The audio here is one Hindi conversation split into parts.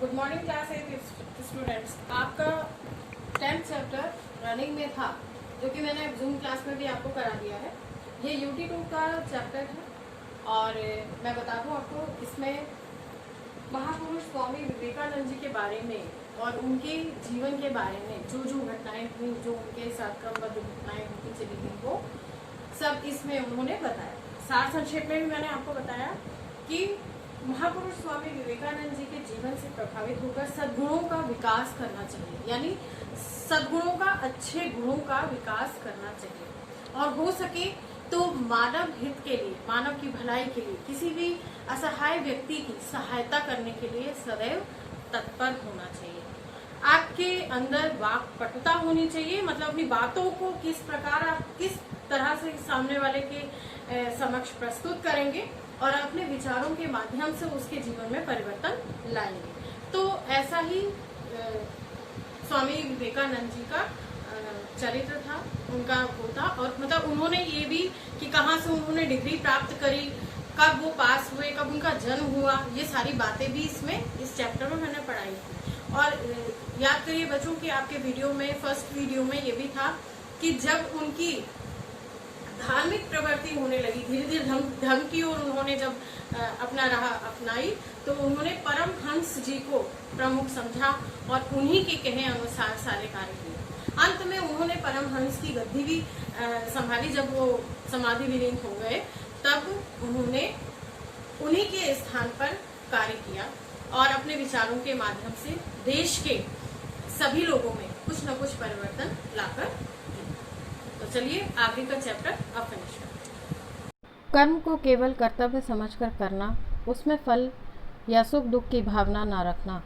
Good morning class 8 students. आपका 10th चैप्टर रनिंग में था, जो कि मैंने जूम क्लास में भी आपको करा दिया है। ये UT2 का चैप्टर है और मैं बता दूं आपको, इसमें महापुरुष स्वामी विवेकानंद जी के बारे में और उनके जीवन के बारे में जो जो घटनाएं हुई, जो उनके साथ क्रमबद्ध घटनाएं होती चली गई, वो सब इसमें उन्होंने बताया। सार संक्षेप में भी मैंने आपको बताया कि महापुरुष स्वामी विवेकानंद जी के जीवन से प्रभावित होकर सद्गुणों का विकास करना चाहिए, यानी सद्गुणों का, अच्छे गुणों का विकास करना चाहिए और हो सके तो मानव हित के लिए, मानव की भलाई के लिए, किसी भी असहाय व्यक्ति की सहायता करने के लिए सदैव तत्पर होना चाहिए। आपके अंदर वाक्पटुता होनी चाहिए, मतलब अपनी बातों को किस प्रकार आप किस तरह से सामने वाले के समक्ष प्रस्तुत करेंगे और अपने विचारों के माध्यम से उसके जीवन में परिवर्तन लाएंगे। तो ऐसा ही स्वामी विवेकानंद जी का चरित्र था, उनका वो था। और मतलब उन्होंने ये भी कि कहाँ से उन्होंने डिग्री प्राप्त करी, कब वो पास हुए, कब उनका जन्म हुआ, ये सारी बातें भी इसमें इस चैप्टर में मैंने पढ़ाई थी। और याद करिए बच्चों कि आपके वीडियो में, फर्स्ट वीडियो में ये भी था कि जब उनकी धार्मिक प्रवृत्ति होने लगी, धीरे धीरे धर्म की ओर उन्होंने जब अपना राह अपनाई, तो उन्होंने परमहंस जी को प्रमुख समझा और उन्हीं के कहे अनुसार सारे कार्य किए। अंत में उन्होंने परमहंस की गद्दी भी संभाली। जब वो समाधि विलीन हो गए, तब उन्होंने उन्हीं के स्थान पर कार्य किया और अपने विचारों के माध्यम से देश के सभी लोगों में कुछ न कुछ परिवर्तन लाकर। तो चलिए आगे का चैप्टर अब फिनिश करते हैं। कर्म को केवल कर्तव्य समझकर करना, उसमें फल या सुख दुख की भावना न रखना,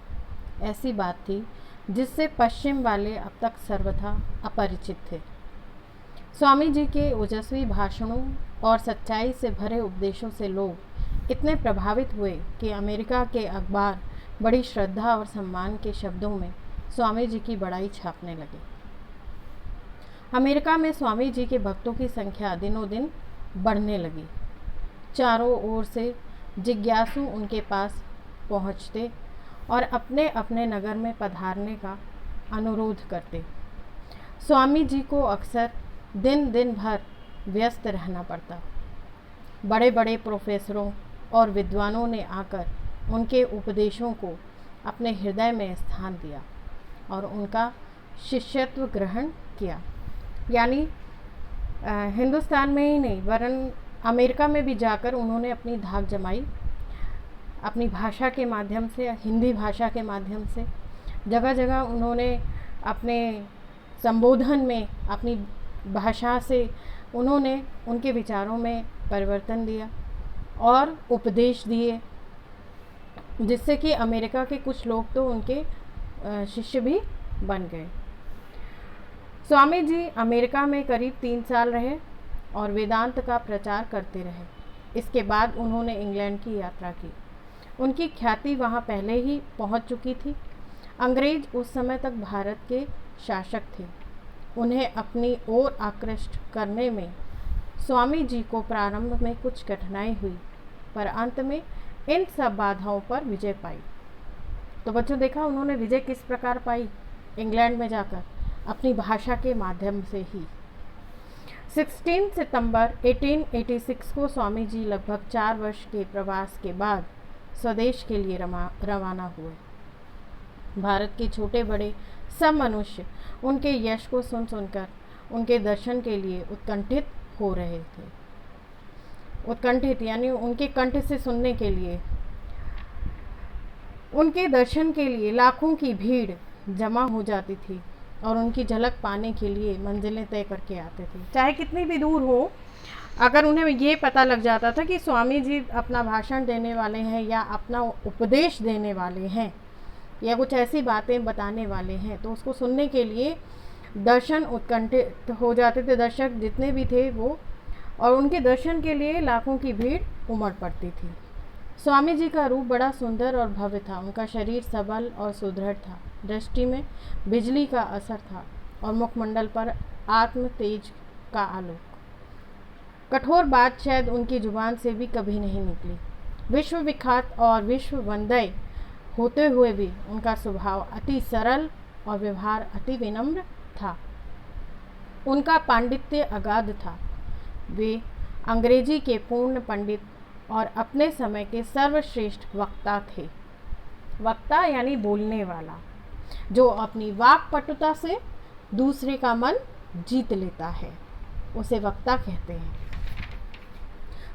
ऐसी बात थी जिससे पश्चिम वाले अब तक सर्वथा अपरिचित थे। स्वामी जी के ओजस्वी भाषणों और सच्चाई से भरे उपदेशों से लोग इतने प्रभावित हुए कि अमेरिका के अखबार बड़ी श्रद्धा और सम्मान के शब्दों में स्वामी जी की बड़ाई छापने लगे। अमेरिका में स्वामी जी के भक्तों की संख्या दिनों दिन बढ़ने लगी। चारों ओर से जिज्ञासु उनके पास पहुंचते और अपने अपने नगर में पधारने का अनुरोध करते। स्वामी जी को अक्सर दिन दिन भर व्यस्त रहना पड़ता। बड़े बड़े प्रोफेसरों और विद्वानों ने आकर उनके उपदेशों को अपने हृदय में स्थान दिया और उनका शिष्यत्व ग्रहण किया। यानी हिंदुस्तान में ही नहीं, वरन अमेरिका में भी जाकर उन्होंने अपनी धाक जमाई। अपनी भाषा के माध्यम से, हिंदी भाषा के माध्यम से जगह जगह उन्होंने अपने संबोधन में अपनी भाषा से उन्होंने उनके विचारों में परिवर्तन दिया और उपदेश दिए, जिससे कि अमेरिका के कुछ लोग तो उनके शिष्य भी बन गए। स्वामी जी अमेरिका में करीब 3 साल रहे और वेदांत का प्रचार करते रहे। इसके बाद उन्होंने इंग्लैंड की यात्रा की। उनकी ख्याति वहाँ पहले ही पहुँच चुकी थी। अंग्रेज उस समय तक भारत के शासक थे। उन्हें अपनी ओर आकृष्ट करने में स्वामी जी को प्रारंभ में कुछ कठिनाई हुई, पर अंत में इन सब बाधाओं पर विजय पाई। तो बच्चों, देखा उन्होंने विजय किस प्रकार पाई? इंग्लैंड में जाकर अपनी भाषा के माध्यम से ही। 16 सितंबर 1886 को स्वामी जी लगभग 4 वर्ष के प्रवास के बाद स्वदेश के लिए रवाना हुए। भारत के छोटे बड़े सब मनुष्य उनके यश को सुन सुनकर उनके दर्शन के लिए उत्कंठित हो रहे थे। उत्कंठित यानी उनके कंठ से सुनने के लिए, उनके दर्शन के लिए लाखों की भीड़ जमा हो जाती थी और उनकी झलक पाने के लिए मंजिलें तय करके आते थे। चाहे कितनी भी दूर हो, अगर उन्हें ये पता लग जाता था कि स्वामी जी अपना भाषण देने वाले हैं या अपना उपदेश देने वाले हैं या कुछ ऐसी बातें बताने वाले हैं, तो उसको सुनने के लिए दर्शन उत्कंठित हो जाते थे। दर्शक जितने भी थे वो, और उनके दर्शन के लिए लाखों की भीड़ उमड़ पड़ती थी। स्वामी जी का रूप बड़ा सुंदर और भव्य था। उनका शरीर सबल और सुदृढ़ था। दृष्टि में बिजली का असर था और मुखमंडल पर आत्म तेज का आलोक। कठोर बात शायद उनकी जुबान से भी कभी नहीं निकली। विश्व विख्यात और विश्व वंदय होते हुए भी उनका स्वभाव अति सरल और व्यवहार अति विनम्र था। उनका पांडित्य अगाध था। वे अंग्रेजी के पूर्ण पंडित और अपने समय के सर्वश्रेष्ठ वक्ता थे। वक्ता यानी बोलने वाला, जो अपनी वाक पटुता से दूसरे का मन जीत लेता है, उसे वक्ता कहते हैं।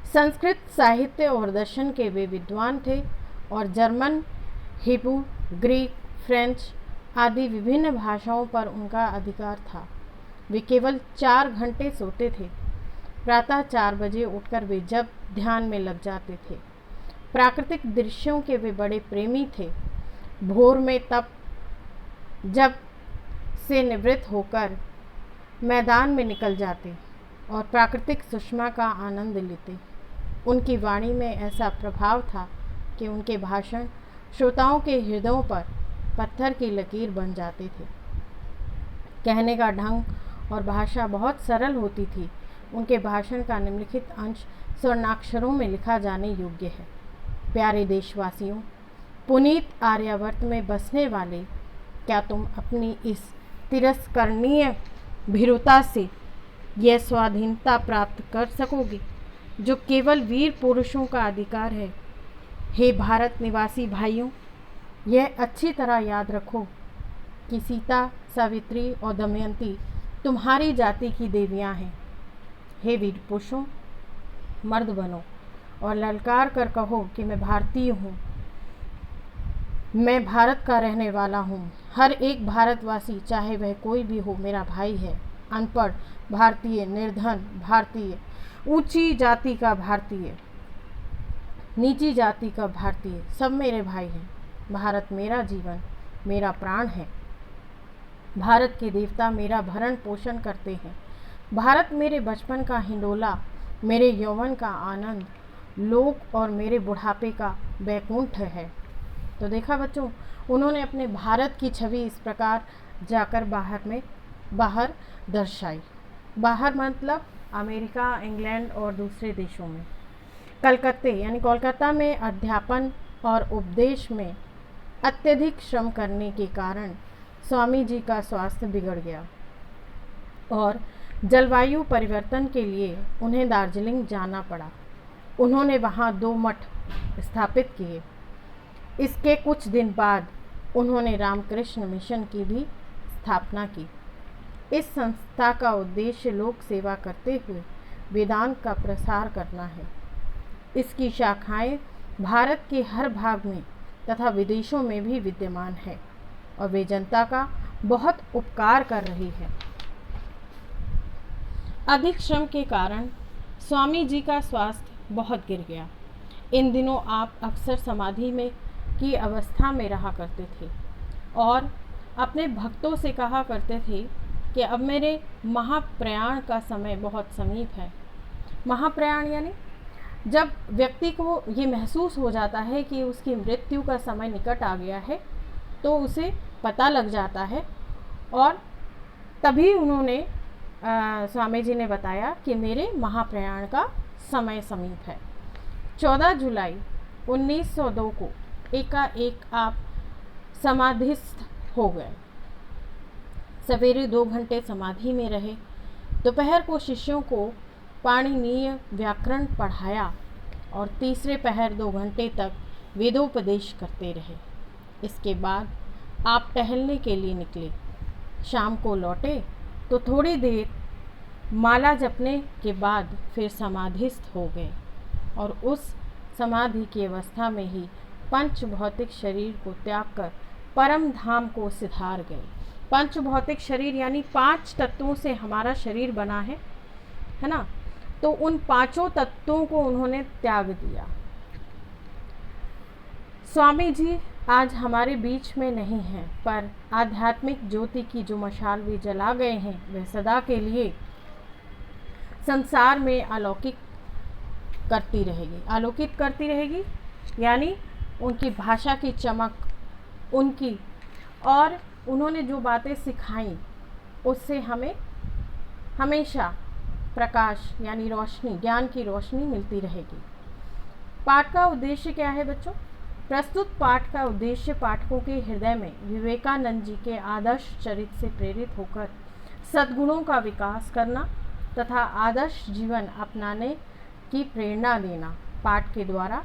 संस्कृत साहित्य और दर्शन के वे विद्वान थे और जर्मन, हिब्रू, ग्रीक, फ्रेंच आदि विभिन्न भाषाओं पर उनका अधिकार था। वे केवल 4 घंटे सोते थे। प्रातः 4 बजे उठकर वे जब ध्यान में लग जाते थे। प्राकृतिक दृश्यों के वे बड़े प्रेमी थे। भोर में तब जब से निवृत्त होकर मैदान में निकल जाते और प्राकृतिक सुषमा का आनंद लेते। उनकी वाणी में ऐसा प्रभाव था कि उनके भाषण श्रोताओं के हृदयों पर पत्थर की लकीर बन जाते थे। कहने का ढंग और भाषा बहुत सरल होती थी। उनके भाषण का निम्नलिखित अंश स्वर्णाक्षरों में लिखा जाने योग्य है। प्यारे देशवासियों, पुनीत आर्यावर्त में बसने वाले, क्या तुम अपनी इस तिरस्करणीय भीरुता से यह स्वाधीनता प्राप्त कर सकोगे जो केवल वीर पुरुषों का अधिकार है? हे भारत निवासी भाइयों, यह अच्छी तरह याद रखो कि सीता, सावित्री और दमयंती तुम्हारी जाति की देवियां हैं। हे वीर पुरुषों, मर्द बनो और ललकार कर कहो कि मैं भारतीय हूँ, मैं भारत का रहने वाला हूँ। हर एक भारतवासी, चाहे वह कोई भी हो, मेरा भाई है। अनपढ़ भारतीय, निर्धन भारतीय, ऊंची जाति का भारतीय, नीची जाति का भारतीय, सब मेरे भाई हैं। भारत मेरा जीवन, मेरा प्राण है। भारत के देवता मेरा भरण पोषण करते हैं। भारत मेरे बचपन का हिंडोला, मेरे यौवन का आनंद, लोक और मेरे बुढ़ापे का वैकुंठ है। तो देखा बच्चों, उन्होंने अपने भारत की छवि इस प्रकार जाकर बाहर दर्शाई। बाहर मतलब अमेरिका, इंग्लैंड और दूसरे देशों में। कोलकाता में अध्यापन और उपदेश में अत्यधिक श्रम करने के कारण स्वामी जी का स्वास्थ्य बिगड़ गया और जलवायु परिवर्तन के लिए उन्हें दार्जिलिंग जाना पड़ा। उन्होंने वहाँ 2 मठ स्थापित किए। इसके कुछ दिन बाद उन्होंने रामकृष्ण मिशन की भी स्थापना की। इस संस्था का उद्देश्य लोक सेवा करते हुए वेदांत का प्रसार करना है। इसकी शाखाएं भारत के हर भाग में तथा विदेशों में भी विद्यमान है और वे जनता का बहुत उपकार कर रही है। अधिक श्रम के कारण स्वामी जी का स्वास्थ्य बहुत गिर गया। इन दिनों आप अक्सर समाधि में की अवस्था में रहा करते थे और अपने भक्तों से कहा करते थे कि अब मेरे महाप्रयाण का समय बहुत समीप है। महाप्रयाण यानी जब व्यक्ति को ये महसूस हो जाता है कि उसकी मृत्यु का समय निकट आ गया है, तो उसे पता लग जाता है और तभी उन्होंने स्वामी जी ने बताया कि मेरे महाप्रयाण का समय समीप है। 14 जुलाई 1902 को एकाएक आप समाधिस्थ हो गए। सवेरे 2 घंटे समाधि में रहे। दोपहर को शिष्यों को पाणिनीय व्याकरण पढ़ाया और तीसरे पहर 2 घंटे तक वेदोपदेश करते रहे। इसके बाद आप टहलने के लिए निकले। शाम को लौटे तो थोड़ी देर माला जपने के बाद फिर समाधिस्थ हो गए और उस समाधि की अवस्था में ही पंच भौतिक शरीर को त्याग कर परम धाम को सिधार गए। पंच भौतिक शरीर यानी 5 तत्वों से हमारा शरीर बना है ना। तो उन 5 तत्वों को उन्होंने त्याग दिया। स्वामी जी आज हमारे बीच में नहीं हैं, पर आध्यात्मिक ज्योति की जो मशाल वे जला गए हैं, वह सदा के लिए संसार में आलोकित करती रहेगी। यानी उनकी भाषा की चमक, उनकी और उन्होंने जो बातें सिखाई उससे हमें हमेशा प्रकाश यानी रोशनी, ज्ञान की रोशनी मिलती रहेगी। पाठ का उद्देश्य क्या है बच्चों? प्रस्तुत पाठ का उद्देश्य पाठकों के हृदय में विवेकानंद जी के आदर्श चरित्र से प्रेरित होकर सद्गुणों का विकास करना तथा आदर्श जीवन अपनाने की प्रेरणा देना। पाठ के द्वारा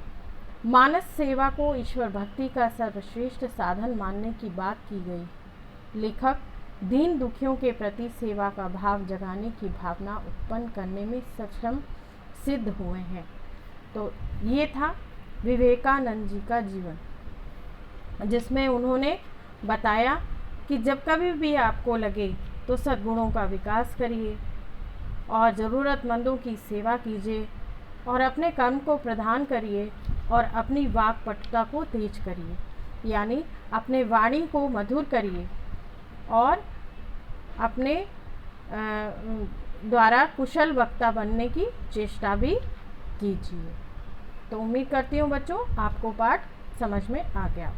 मानस सेवा को ईश्वर भक्ति का सर्वश्रेष्ठ साधन मानने की बात की गई। लेखक दीन दुखियों के प्रति सेवा का भाव जगाने की भावना उत्पन्न करने में सक्षम सिद्ध हुए हैं। तो ये था विवेकानंद जी का जीवन, जिसमें उन्होंने बताया कि जब कभी भी आपको लगे तो सद्गुणों का विकास करिए और ज़रूरतमंदों की सेवा कीजिए और अपने कर्म को प्रधान करिए और अपनी वाक्पटुता को तेज करिए, यानी अपने वाणी को मधुर करिए और अपने द्वारा कुशल वक्ता बनने की चेष्टा भी कीजिए। तो उम्मीद करती हूँ बच्चों आपको पाठ समझ में आ गया।